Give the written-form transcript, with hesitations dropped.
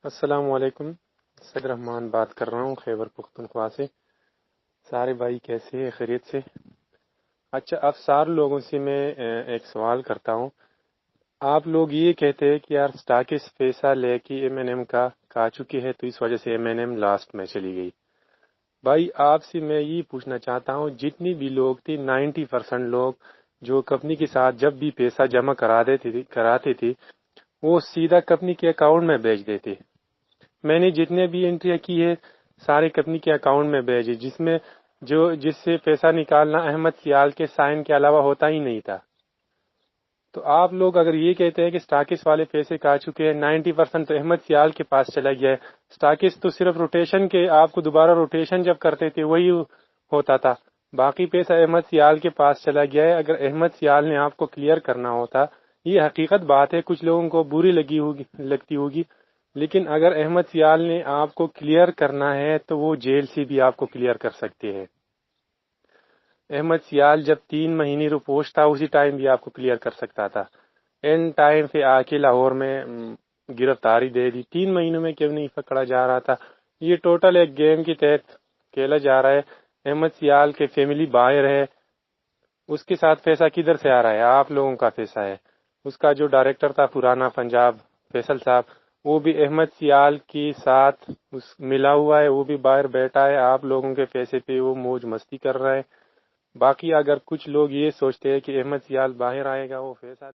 السلام علیکم، سید رحمان بات کر رہا ہوں خیبر پختونخوا سے۔ سارے بھائی کیسے ہیں؟ خیریت سے؟ اچھا، اب سارے لوگوں سے میں ایک سوال کرتا ہوں۔ آپ لوگ یہ کہتے ہیں کہ یار سٹاکس پیسہ لے کے M&M کا کھا چکی ہے تو اس وجہ سے M&M لاسٹ میں چلی گئی۔ بھائی آپ سے میں یہ پوچھنا چاہتا ہوں، جتنی بھی لوگ تھے 90% لوگ جو کمپنی کے ساتھ جب بھی پیسہ جمع کراتے تھے وہ سیدھا کمپنی کے اکاؤنٹ میں بھیج دیتے۔ میں نے جتنے بھی انٹری کی ہے سارے کمپنی کے اکاؤنٹ میں بھیجے، جس سے پیسہ نکالنا احمد سیال کے سائن کے علاوہ ہوتا ہی نہیں تھا۔ تو آپ لوگ اگر یہ کہتے ہیں کہ سٹاکس والے پیسے کھا چکے ہیں، 90% تو احمد سیال کے پاس چلا گیا ہے۔ سٹاکس تو صرف روٹیشن کے، آپ کو دوبارہ روٹیشن جب کرتے تھے وہی ہوتا تھا، باقی پیسہ احمد سیال کے پاس چلا گیا ہے۔ اگر احمد سیال نے آپ کو کلیئر کرنا ہوتا، یہ حقیقت بات ہے، کچھ لوگوں کو بری لگتی ہوگی، لیکن اگر احمد سیال نے آپ کو کلیئر کرنا ہے تو وہ جیل سے بھی آپ کو کلیئر کر سکتے ہیں۔ احمد سیال جب 3 مہینے روپوش تھا اسی ٹائم بھی آپ کو کلیئر کر سکتا تھا۔ اینڈ ٹائم پہ آ کے لاہور میں گرفتاری دے دی، 3 مہینوں میں کیوں نہیں پکڑا جا رہا تھا؟ یہ ٹوٹل ایک گیم کے تحت کھیلا جا رہا ہے۔ احمد سیال کے فیملی باہر ہے، اس کے ساتھ پیسہ کدھر سے آ رہا ہے؟ آپ لوگوں کا پیسہ ہے۔ اس کا جو ڈائریکٹر تھا پرانا پنجاب فیصل صاحب، وہ بھی احمد سیال کے ساتھ ملا ہوا ہے، وہ بھی باہر بیٹھا ہے، آپ لوگوں کے پیسے پہ وہ موج مستی کر رہا ہے۔ باقی اگر کچھ لوگ یہ سوچتے ہیں کہ احمد سیال باہر آئے گا وہ پیسہ